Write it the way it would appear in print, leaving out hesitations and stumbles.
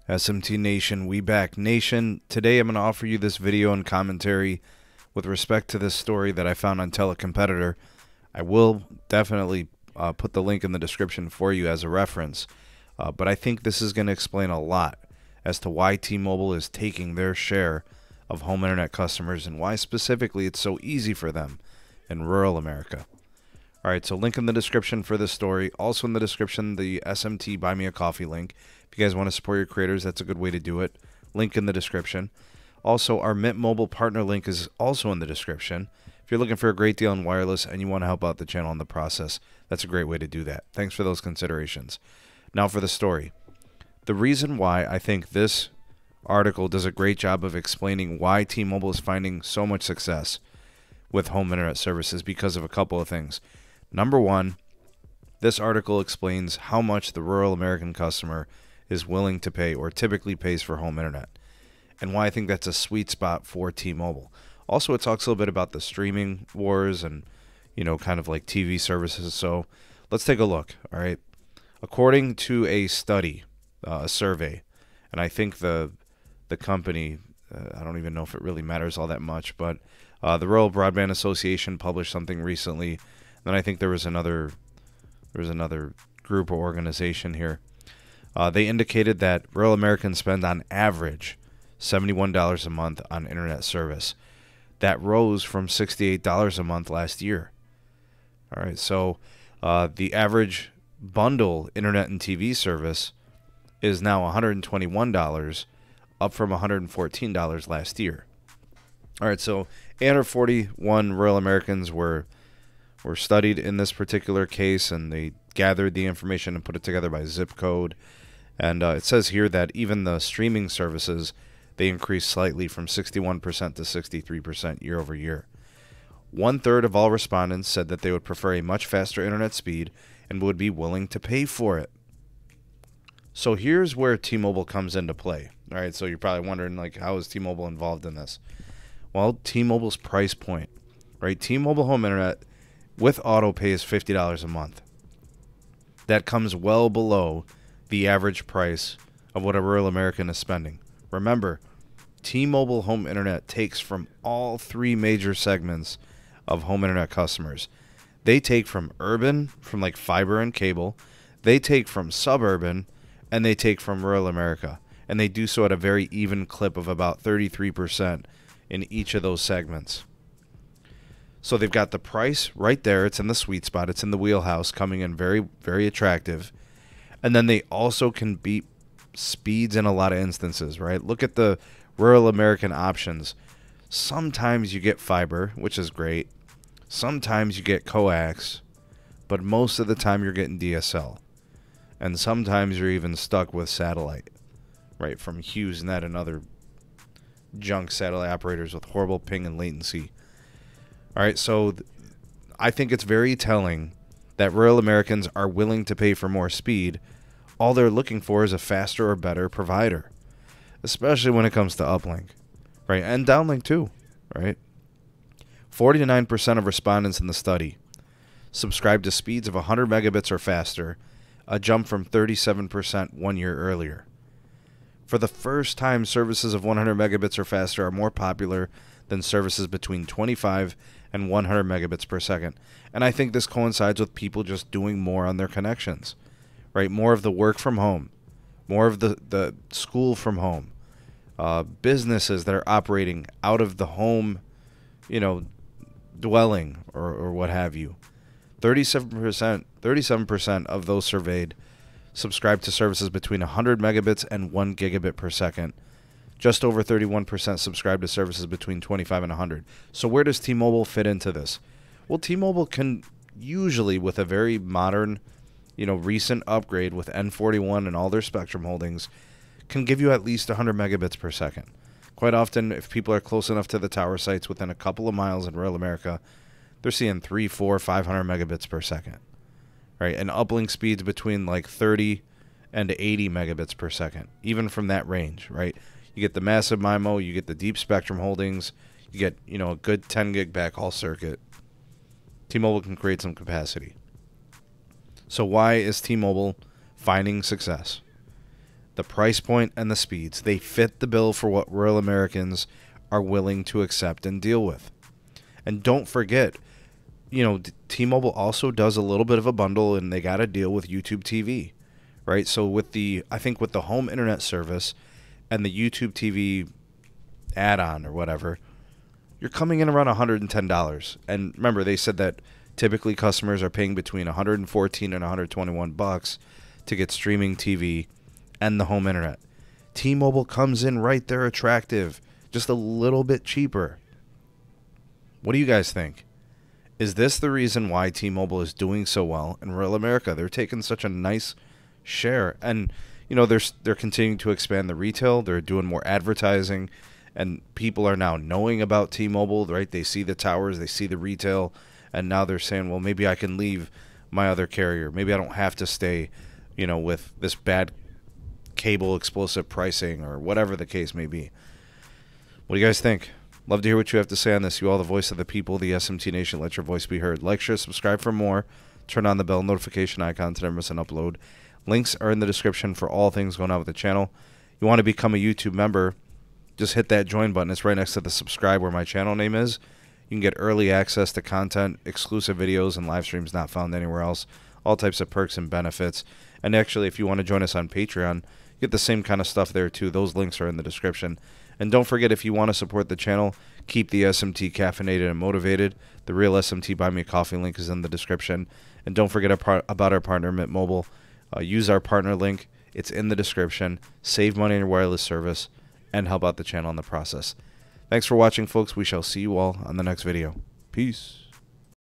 SMT Nation, we back. Nation, today I'm going to offer you this video and commentary with respect to this story that I found on Telecompetitor. I will definitely put the link in the description for you as a reference, but I think this is going to explain a lot as to why T-Mobile is taking their share of home internet customers and why specifically it's so easy for them in rural America. All right, so link in the description for this story. Also in the description, the SMT Buy Me a Coffee link. If you guys want to support your creators, that's a good way to do it. Link in the description. Also, our Mint Mobile partner link is also in the description. If you're looking for a great deal on wireless and you want to help out the channel in the process, that's a great way to do that. Thanks for those considerations. Now for the story. The reason why I think this article does a great job of explaining why T-Mobile is finding so much success with home internet services because of a couple of things. Number one, this article explains how much the rural American customer is willing to pay or typically pays for home internet and why I think that's a sweet spot for T-Mobile. Also, it talks a little bit about the streaming wars and, kind of like TV services. So let's take a look, all right? According to a study, a survey, and I think the company, I don't even know if it really matters all that much, but the Rural Broadband Association published something recently. Then I think there was another group or organization here. They indicated that rural Americans spend on average $71 a month on internet service. That rose from $68 a month last year. All right, so the average bundle internet and TV service is now $121, up from $114 last year. All right, so 841 rural Americans were studied in this particular case, and they gathered the information and put it together by zip code. And it says here that even the streaming services, they increased slightly from 61% to 63% year over year. 1/3 of all respondents said that they would prefer a much faster internet speed and would be willing to pay for it. So here's where T-Mobile comes into play. All right, so you're probably wondering, how is T-Mobile involved in this? Well, T-Mobile's price point, right? T-Mobile home internet with auto pay is $50 a month. That comes well below the average price of what a rural American is spending. Remember, T-Mobile home internet takes from all three major segments of home internet customers. They take from urban, from like fiber and cable. They take from suburban, and they take from rural America. And they do so at a very even clip of about 33% in each of those segments. So they've got the price right there. It's in the sweet spot. It's in the wheelhouse, coming in very, very attractive. And then they also can beat speeds in a lot of instances, right? Look at the rural American options. Sometimes you get fiber, which is great. Sometimes you get coax, but most of the time you're getting DSL. And sometimes you're even stuck with satellite, right, from HughesNet and other junk satellite operators with horrible ping and latency. All right, so I think it's very telling that rural Americans are willing to pay for more speed. All they're looking for is a faster or better provider, especially when it comes to uplink, right? And downlink too, right? 49% of respondents in the study subscribed to speeds of 100 megabits or faster, a jump from 37% 1 year earlier. For the first time, services of 100 megabits or faster are more popular than services between 25 and 100 megabits per second. And I think this coincides with people just doing more on their connections, right? More of the work from home, more of the school from home, businesses that are operating out of the home, dwelling or what have you. 37% of those surveyed subscribe to services between 100 megabits and 1 gigabit per second. Just over 31% subscribe to services between 25 and 100. So where does T-Mobile fit into this? Well, T-Mobile can usually, with a very modern, recent upgrade with N41 and all their spectrum holdings, can give you at least 100 megabits per second. Quite often, if people are close enough to the tower sites within a couple of miles in rural America, they're seeing 300, 400, 500 megabits per second, right? And uplink speeds between 30 and 80 megabits per second, even from that range, right? You get the massive MIMO, you get the deep spectrum holdings, you get, a good 10 gig backhaul circuit. T-Mobile can create some capacity. So why is T-Mobile finding success? the price point, and the speeds. They fit the bill for what rural Americans are willing to accept and deal with. And don't forget, you know, T-Mobile also does a little bit of a bundle, and they got a deal with YouTube TV, right? So with the, I think with the home internet service and the YouTube TV add-on or whatever, you're coming in around $110. And remember, they said that typically customers are paying between $114 and $121 to get streaming TV and the home internet. T-Mobile comes in right there attractive, just a little bit cheaper. What do you guys think? Is this the reason why T-Mobile is doing so well in rural America? They're taking such a nice share, and you know they're continuing to expand the retail. They're doing more advertising, and people are now knowing about T-Mobile, right? They see the towers, they see the retail, and now they're saying, well, maybe I can leave my other carrier. Maybe I don't have to stay, you know, with this bad cable explosive pricing or whatever the case may be. What do you guys think? Love to hear what you have to say on this. You all the voice of the people, the SMT Nation. Let your voice be heard. Like, share, subscribe for more. Turn on the bell notification icon to never miss an upload. Links are in the description for all things going on with the channel. You want to become a YouTube member, just hit that join button. It's right next to the subscribe where my channel name is. You can get early access to content, exclusive videos, and live streams not found anywhere else. All types of perks and benefits. And actually, if you want to join us on Patreon, you get the same kind of stuff there too. Those links are in the description. And don't forget, if you want to support the channel, keep the SMT caffeinated and motivated. The real SMT Buy Me a Coffee link is in the description. And don't forget about our partner, MintMobile. Use our partner link. It's in the description. Save money on your wireless service and help out the channel in the process. Thanks for watching, folks. We shall see you all on the next video. Peace.